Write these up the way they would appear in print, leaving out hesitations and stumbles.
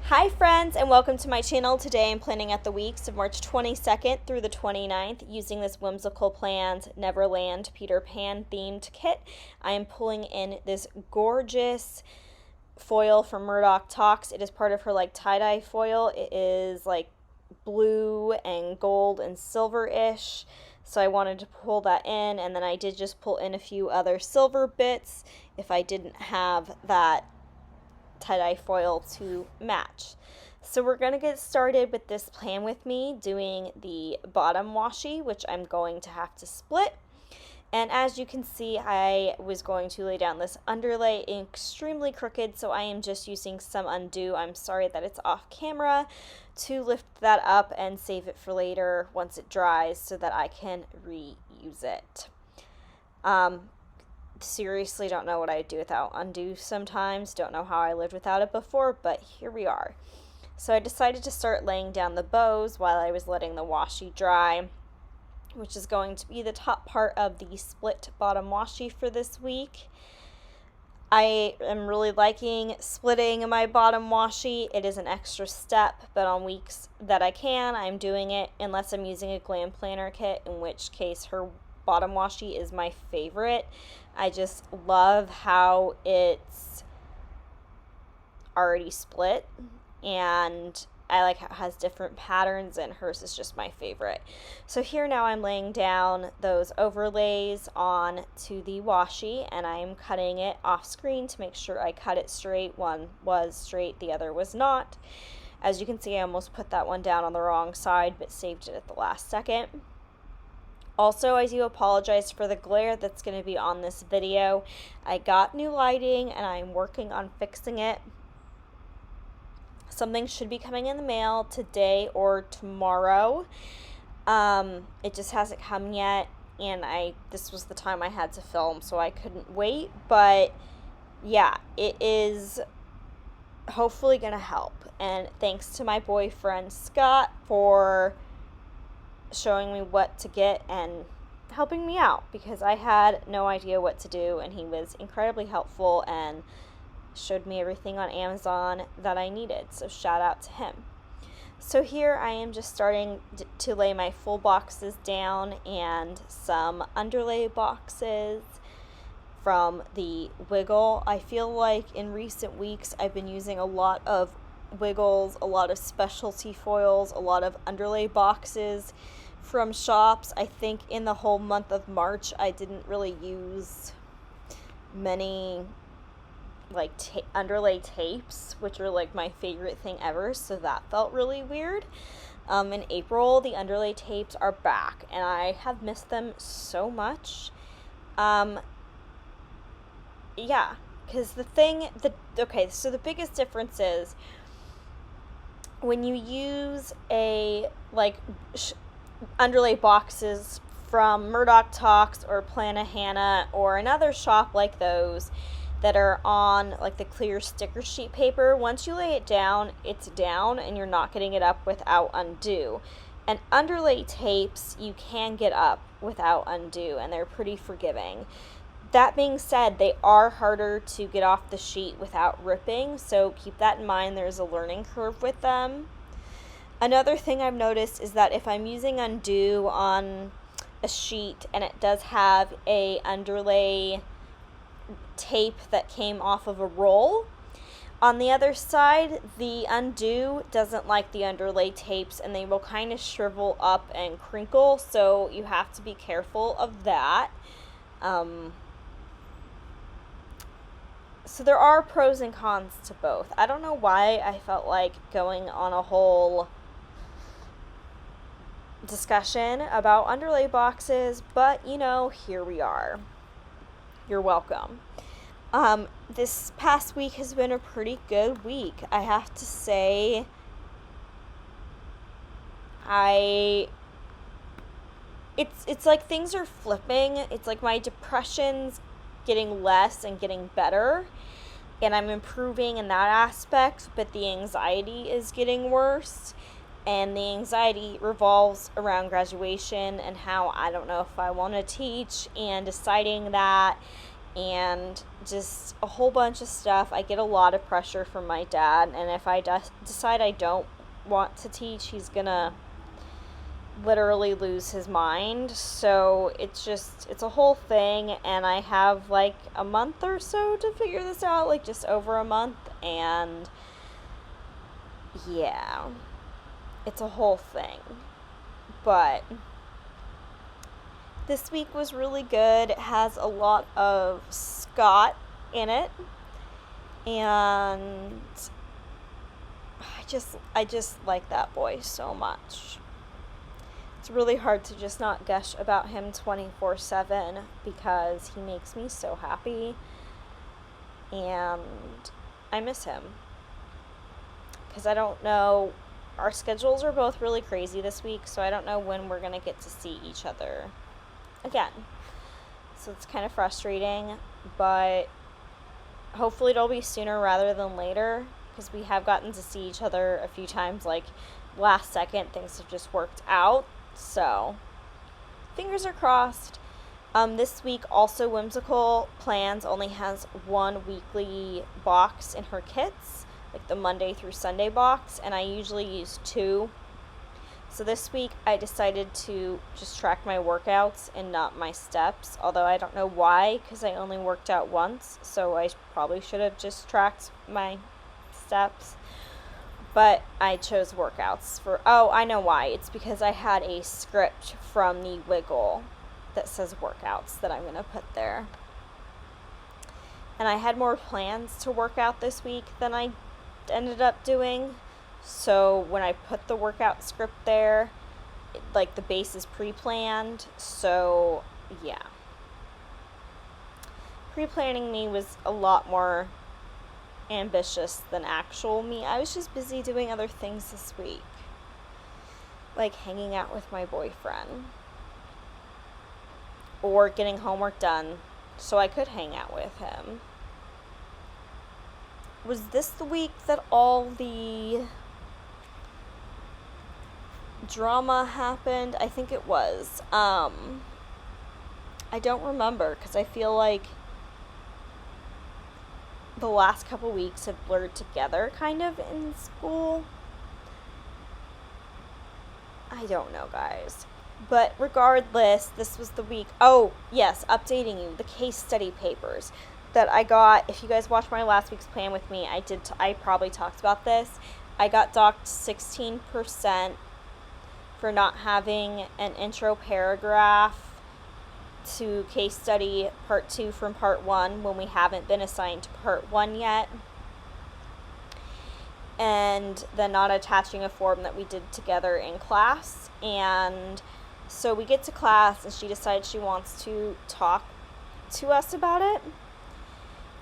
Hi friends, and welcome to my channel. Today I'm planning out the weeks of March 22nd through the 29th using this Whimsical Plans Neverland Peter Pan themed kit. I am pulling in this gorgeous foil from Murdoch Talks. It is part of her tie-dye foil. It is blue and gold and silver-ish. So I wanted to pull that in, and then I did just pull in a few other silver bits if I didn't have that tie-dye foil to match. So we're going to get started with this plan with me doing the bottom washi, which I'm going to have to split. And as you can see, I was going to lay down this underlay extremely crooked, so I am just using some undo. I'm sorry that it's off camera, to lift that up and save it for later once it dries so that I can reuse it. Seriously don't know what I'd do without undo sometimes. Don't know how I lived without it before, but here we are. So I decided to start laying down the bows while I was letting the washi dry, which is going to be the top part of the split bottom washi for this week. I am really liking splitting my bottom washi. It is an extra step, but on weeks that I can, I'm doing it unless I'm using a glam planner kit, in which case her bottom washi is my favorite. I just love how it's already split, and I like how it has different patterns, and hers is just my favorite. So here now I'm laying down those overlays on to the washi, and I'm cutting it off screen to make sure I cut it straight. One was straight, the other was not. As you can see, I almost put that one down on the wrong side, but saved it at the last second. Also, I do apologize for the glare that's going to be on this video. I got new lighting and I'm working on fixing it. Something should be coming in the mail today or tomorrow. It just hasn't come yet, and this was the time I had to film, so I couldn't wait. But yeah, it is hopefully going to help. And thanks to my boyfriend Scott for showing me what to get and helping me out, because I had no idea what to do, and he was incredibly helpful and showed me everything on Amazon that I needed, so shout out to him. So here I am just starting to lay my full boxes down and some underlay boxes from the Wiggle. I feel like in recent weeks I've been using a lot of Wiggles, a lot of specialty foils, a lot of underlay boxes from shops. I think in the whole month of March I didn't really use many underlay tapes, which are my favorite thing ever, so that felt really weird. In April the underlay tapes are back and I have missed them so much. Yeah, because so the biggest difference is when you use a underlay boxes from Murdoch Talks or Plannahannah or another shop like those that are on the clear sticker sheet paper. Once you lay it down, it's down and you're not getting it up without undo. And underlay tapes you can get up without undo, and they're pretty forgiving. That being said, they are harder to get off the sheet without ripping, so keep that in mind. There's a learning curve with them. Another thing I've noticed is that if I'm using undo on a sheet and it does have a underlay tape that came off of a roll, on the other side the undo doesn't like the underlay tapes and they will kind of shrivel up and crinkle, so you have to be careful of that. So there are pros and cons to both. I don't know why I felt like going on a whole discussion about underlay boxes, but here we are. You're welcome. This past week has been a pretty good week, I have to say. It's like things are flipping. It's like my depression's getting less and getting better, and I'm improving in that aspect, but the anxiety is getting worse. And the anxiety revolves around graduation and how I don't know if I want to teach and deciding that, and just a whole bunch of stuff. I get a lot of pressure from my dad, and if I decide I don't want to teach, he's gonna literally lose his mind. So it's a whole thing, and I have like a month or so to figure this out, like just over a month, and yeah, it's a whole thing. But this week was really good. It has a lot of Scott in it, and I just like that boy so much. It's really hard to just not gush about him 24/7 because he makes me so happy, and I miss him. Because I don't know, our schedules are both really crazy this week, so I don't know when we're going to get to see each other again. So it's kind of frustrating, but hopefully it'll be sooner rather than later, because we have gotten to see each other a few times, like last second things have just worked out. So fingers are crossed. This week also, Whimsical Plans only has one weekly box in her kits, like the Monday through Sunday box, and I usually use 2. So this week I decided to just track my workouts and not my steps, although I don't know why, because I only worked out once, so I probably should have just tracked my steps. But I chose workouts I know why. It's because I had a script from the Wiggle that says workouts that I'm going to put there. And I had more plans to work out this week than I ended up doing. So when I put the workout script there, like the base is pre-planned. So yeah. Pre-planning me was a lot more ambitious than actual me. I was just busy doing other things this week, like hanging out with my boyfriend or getting homework done so I could hang out with him. Was this the week that all the drama happened? I think it was. I don't remember, because I feel like the last couple weeks have blurred together kind of in school. I don't know, guys. But regardless, this was the week. Oh, yes, updating you. The case study papers that I got. If you guys watched my last week's plan with me, I probably talked about this. I got docked 16% for not having an intro paragraph to case study part 2 from part 1 when we haven't been assigned to part 1 yet, and then not attaching a form that we did together in class. And so we get to class and she decides she wants to talk to us about it,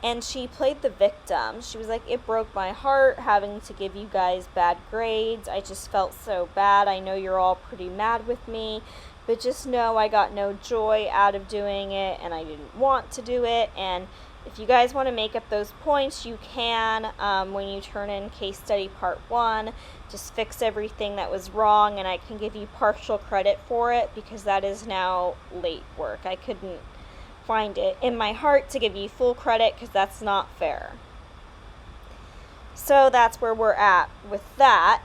and she played the victim. She was like, it broke my heart having to give you guys bad grades. I just felt so bad. I know you're all pretty mad with me, but just know I got no joy out of doing it, and I didn't want to do it. And if you guys want to make up those points, you can when you turn in case study part 1. Just fix everything that was wrong, and I can give you partial credit for it, because that is now late work. I couldn't find it in my heart to give you full credit, because that's not fair. So that's where we're at with that.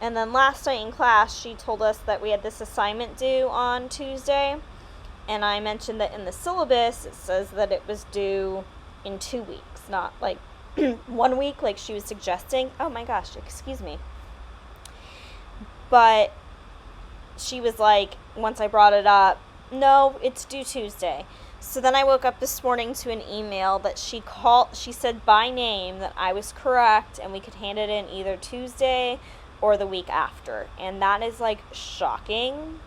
And then last night in class, she told us that we had this assignment due on Tuesday, and I mentioned that in the syllabus it says that it was due in 2 weeks, not like 1 week like she was suggesting. Oh my gosh, excuse me. But she was like, once I brought it up, no, it's due Tuesday. So then I woke up this morning to an email that she said by name that I was correct and we could hand it in either Tuesday or the week after. And that is like shocking.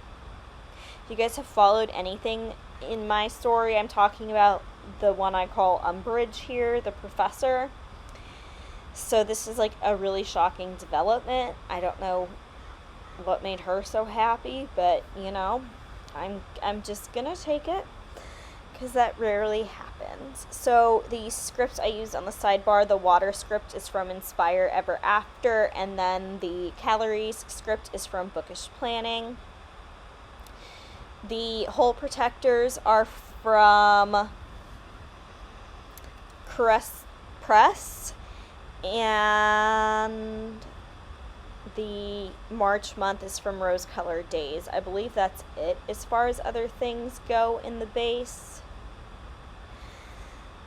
If you guys have followed anything in my story, I'm talking about the one I call Umbridge here, the professor. So this is like a really shocking development. I don't know what made her so happy, but you know, I'm just gonna take it, because that rarely happens. So the script I used on the sidebar, the water script, is from Inspire Ever After, and then the calories script is from Bookish Planning. The hole protectors are from Press, and the March month is from Rose Colored Days. I believe that's it as far as other things go in the base.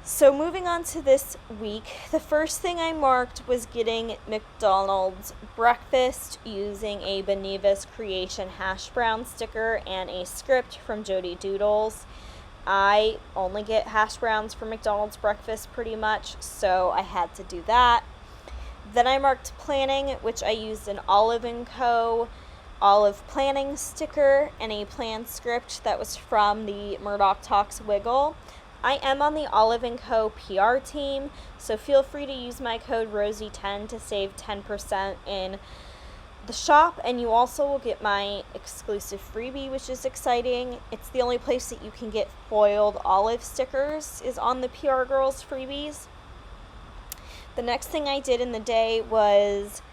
So moving on to this week, the first thing I marked was getting McDonald's breakfast using a Beneva's Creation hash brown sticker and a script from Jody Doodles. I only get hash browns for McDonald's breakfast pretty much, so I had to do that. Then I marked planning, which I used an Olive & Co. Olive planning sticker and a plan script that was from the Murdoch Talks Wiggle. I am on the Olive & Co. PR team, so feel free to use my code ROSEY10 to save 10% in the shop, and you also will get my exclusive freebie, which is exciting. It's the only place that you can get foiled olive stickers, is on the PR Girls freebies. The next thing I did in the day was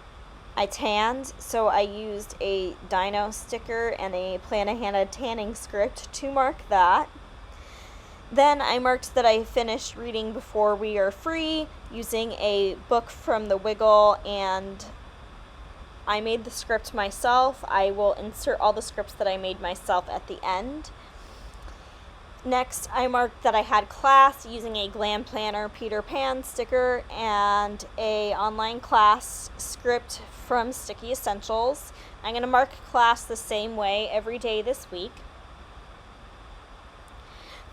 I tanned, so I used a dino sticker and a Planahana tanning script to mark that. Then I marked that I finished reading Before We Are Free using a book from the Wiggle, and I made the script myself. I will insert all the scripts that I made myself at the end. Next, I marked that I had class using a Glam Planner Peter Pan sticker and a online class script from Sticky Essentials. I'm going to mark class the same way every day this week.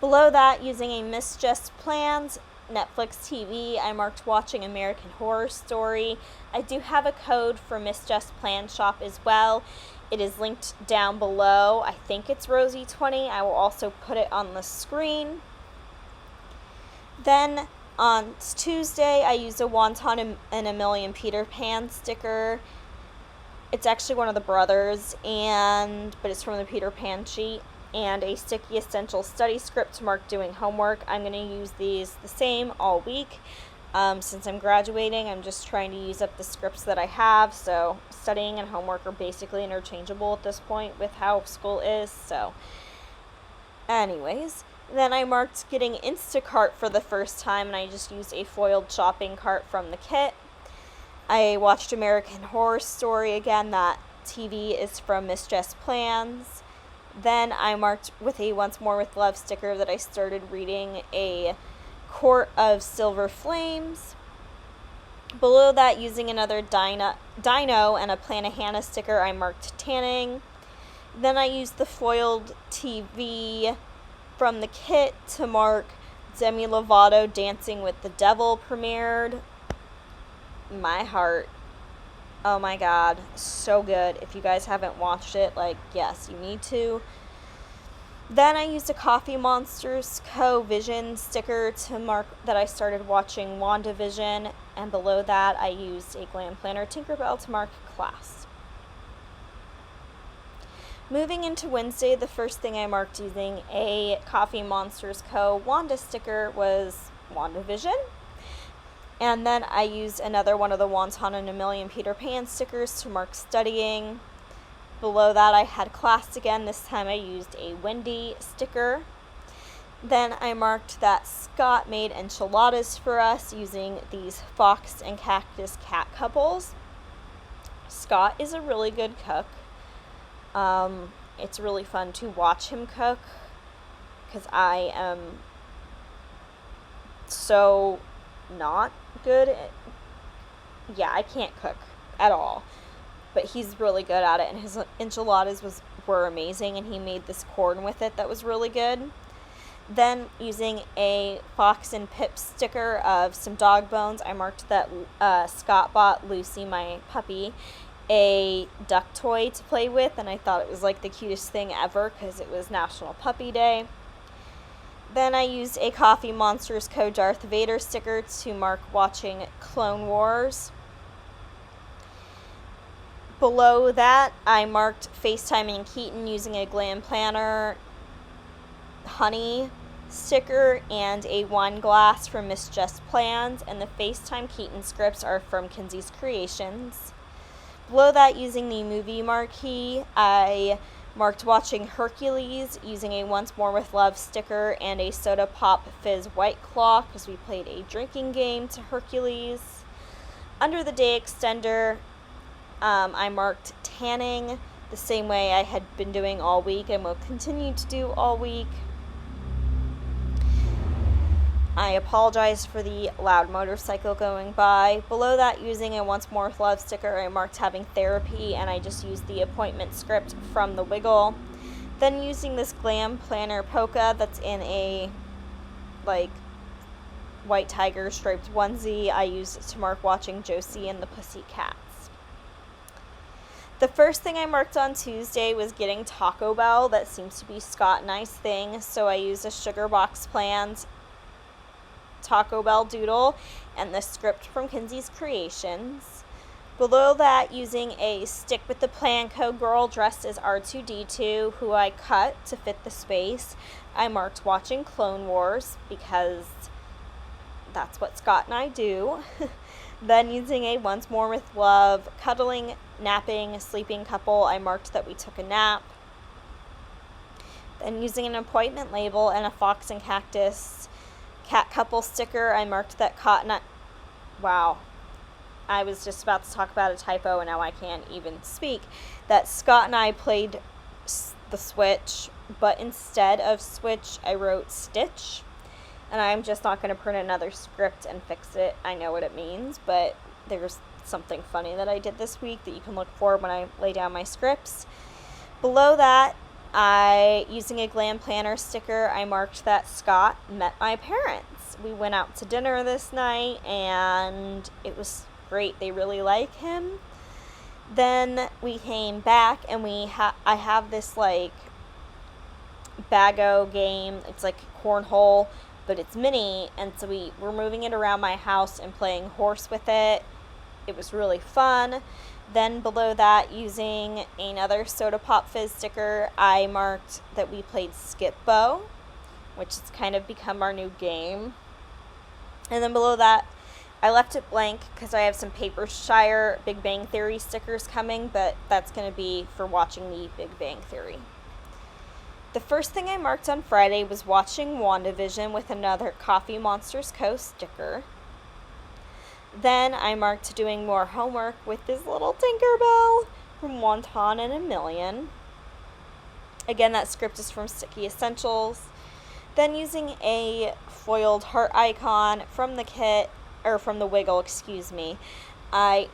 Below that, using a Miss Jess Plans Netflix TV, I marked watching American Horror Story. I do have a code for Miss Jess Plans shop as well. It is linked down below. I think it's Rosey20. I will also put it on the screen. Then on Tuesday, I used a Wonton and a Million Peter Pan sticker. It's actually one of the brothers, but it's from the Peter Pan sheet. And a Sticky Essential study script to mark doing homework. I'm going to use these the same all week. Since I'm graduating, I'm just trying to use up the scripts that I have. So studying and homework are basically interchangeable at this point with how school is. So anyways, then I marked getting Instacart for the first time, and I just used a foiled shopping cart from the kit. I watched American Horror Story again. That TV is from Miss Jess Plans. Then I marked with a Once More with Love sticker that I started reading a Court of Silver Flames. Below that, using another Dino and a Planahana sticker, I marked tanning. Then I used the foiled TV from the kit to mark Demi Lovato Dancing with the Devil premiered. My heart. Oh my god, so good. If you guys haven't watched it, yes, you need to. Then I used a Coffee Monsters Co. Vision sticker to mark that I started watching WandaVision, and below that I used a Glam Planner Tinkerbell to mark class. Moving into Wednesday, the first thing I marked using a Coffee Monsters Co. Wanda sticker was WandaVision. And then I used another one of the Wonton and a Million Peter Pan stickers to mark studying. Below that, I had class again. This time I used a Wendy sticker. Then I marked that Scott made enchiladas for us using these fox and cactus cat couples. Scott is a really good cook. It's really fun to watch him cook because I am so not good at, I can't cook at all, but he's really good at it, and his enchiladas were amazing, and he made this corn with it that was really good. Then using a Fox and Pip sticker of some dog bones, I marked that Scott bought Lucy, my puppy, a duck toy to play with, and I thought it was the cutest thing ever because it was National Puppy Day. Then I used a Coffee Monsters Co. Darth Vader sticker to mark watching Clone Wars. Below that, I marked FaceTiming Keaton using a Glam Planner honey sticker and a wine glass from Miss Jess Plans, and the FaceTime Keaton scripts are from Kinsey's Creations. Below that, using the movie marquee, I Marked watching Hercules using a Once More with Love sticker and a Soda Pop Fizz White Claw because we played a drinking game to Hercules. Under the day extender, I marked tanning the same way I had been doing all week and will continue to do all week. I apologized for the loud motorcycle going by. Below that, using a Once More with Love sticker, I marked having therapy, and I just used the appointment script from the Wiggle. Then using this Glam Planner polka that's in a, white tiger striped onesie, I used it to mark watching Josie and the Pussycats. The first thing I marked on Tuesday was getting Taco Bell. That seems to be Scott and I's thing, so I used a Sugar Box Plans Taco Bell doodle and the script from Kinsey's Creations. Below that, using a Stick with the Plan Co. girl dressed as R2-D2, who I cut to fit the space, I marked watching Clone Wars because that's what Scott and I do. Then using a Once More with Love cuddling, napping, sleeping couple, I marked that we took a nap. Then using an appointment label and a Fox and Cactus cat couple sticker, I marked that wow, I was just about to talk about a typo and now I can't even speak, that Scott and I played the Switch, but instead of Switch I wrote Stitch, and I'm just not going to print another script and fix it. I know what it means, but there's something funny that I did this week that you can look for when I lay down my scripts. Below that, using a Glam Planner sticker, I marked that Scott met my parents. We went out to dinner this night, and it was great. They really like him. Then we came back, and I have this, Bago game. It's like cornhole, but it's mini, and so we were moving it around my house and playing horse with it. It was really fun. Then below that, using another Soda Pop Fizz sticker, I marked that we played Skip Bo, which has kind of become our new game. And then below that, I left it blank because I have some Papershire Big Bang Theory stickers coming, but that's going to be for watching the Big Bang Theory. The first thing I marked on Friday was watching WandaVision with another Coffee Monsters Co. sticker. Then I marked doing more homework with this little Tinkerbell from Wonton and a Million. Again, that script is from Sticky Essentials. Then using a foiled heart icon from the kit, or from the Wiggle, I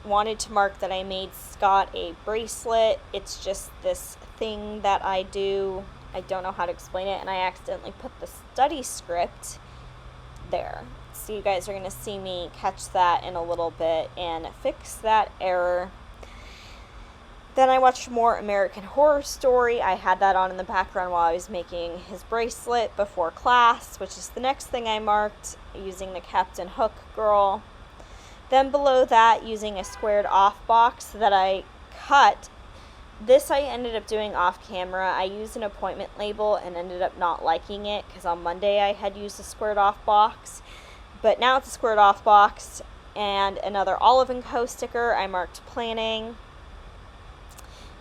wanted to mark that I made Scott a bracelet. It's just this thing that I do. I don't know how to explain it, and I accidentally put the study script there. So you guys are going to see me catch that in a little bit and fix that error. Then I watched more American Horror Story. I had that on in the background while I was making his bracelet before class, which is the next thing I marked, using the Captain Hook girl. Then below that, using a squared off box that I cut. This I ended up doing off camera. I used an appointment label and ended up not liking it because on Monday I had used a squared off box. But now it's a squared off box and another Olive & Co. sticker. I marked planning.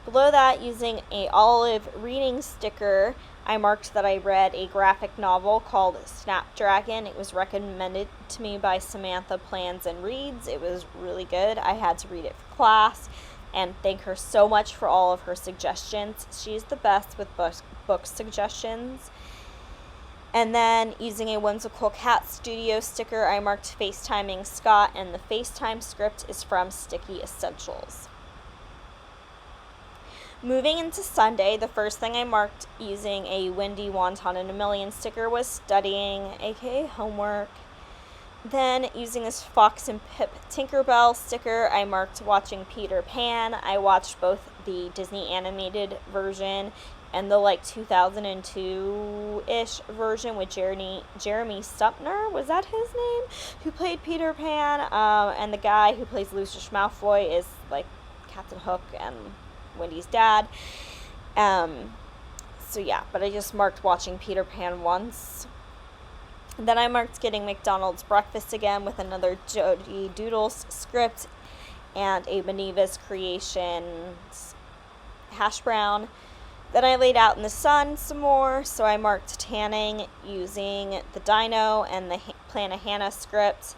Below that, using a Olive reading sticker, I marked that I read a graphic novel called Snapdragon. It was recommended to me by Samantha Plans and Reads. It was really good. I had to read it for class and thank her so much for all of her suggestions. She's the best with book suggestions. And then using a Whimsical Cat Studio sticker, I marked FaceTiming Scott, and the FaceTime script is from Sticky Essentials. Moving into Sunday, the first thing I marked using a Wendy Wonton and a Million sticker was studying, aka homework. Then using this Fox and Pip Tinkerbell sticker, I marked watching Peter Pan. I watched both the Disney animated version and the 2002-ish version with Jeremy Stumpner, was that his name, who played Peter Pan, and the guy who plays Lucius Malfoy is Captain Hook and Wendy's dad. So yeah, but I just marked watching Peter Pan once. Then I marked getting McDonald's breakfast again with another Jody Doodles script and a Beneva's Creations hash brown. Then I laid out in the sun some more, so I marked tanning using the Dino and the Plan a Hannah script.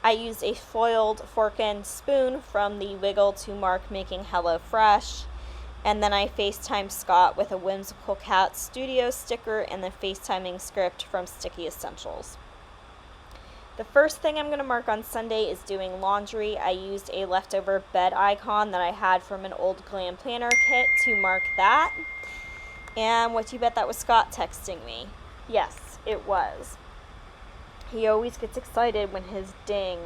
I used a foiled fork and spoon from the Wiggle to mark making Hello Fresh. And then I FaceTimed Scott with a Whimsical Cat Studio sticker and the FaceTiming script from Sticky Essentials. The first thing I'm going to mark on Sunday is doing laundry. I used a leftover bed icon that I had from an old glam planner kit to mark that. And what do you bet that was Scott texting me? Yes, it was. He always gets excited when his ding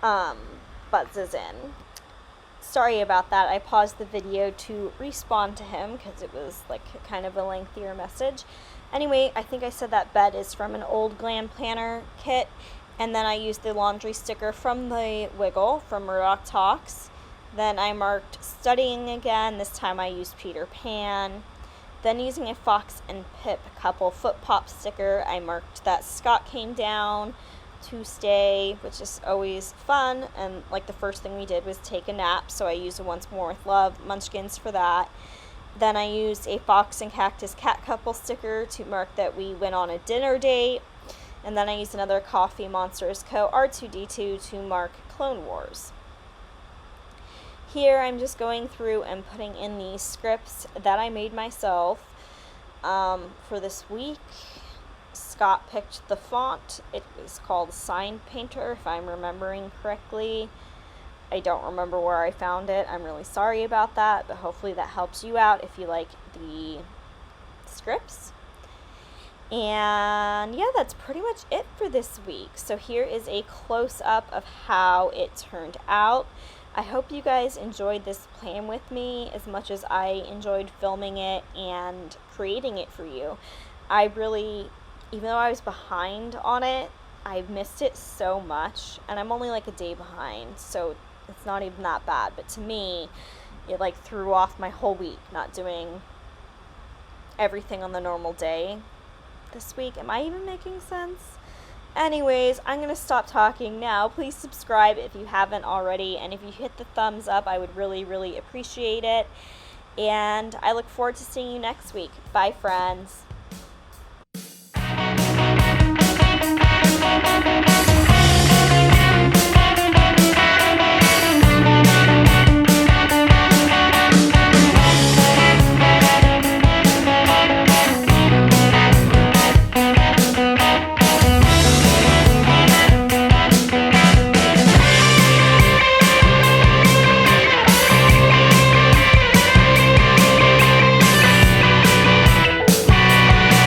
buzzes in. Sorry about that. I paused the video to respond to him because it was like kind of a lengthier message. Anyway, I think I said that bed is from an old glam planner kit. And then I used the laundry sticker from the Wiggle from Murdoch Talks. Then I marked studying again. This time I used Peter Pan. Then using a Fox and Pip couple foot pop sticker, I marked that Scott came down to stay, which is always fun. And like the first thing we did was take a nap, so I used a Once More with Love munchkins for that. Then I used a Fox and Cactus cat couple sticker to mark that we went on a dinner date. And then I used another Coffee Monsters Co. R2D2 to mark Clone Wars. Here I'm just going through and putting in the scripts that I made myself for this week. Scott picked the font. It was called Sign Painter, if I'm remembering correctly. I don't remember where I found it. I'm really sorry about that, but hopefully that helps you out if you like the scripts. And yeah, that's pretty much it for this week. So here is a close-up of how it turned out. I hope you guys enjoyed this plan with me as much as I enjoyed filming it and creating it for you. I really, even though I was behind on it, I missed it so much, and I'm only like a day behind, so it's not even that bad. But to me, it like threw off my whole week not doing everything on the normal day this week. Am I even making sense? Anyways, I'm going to stop talking now. Please subscribe if you haven't already, and if you hit the thumbs up, I would really, really appreciate it. And I look forward to seeing you next week. Bye, friends.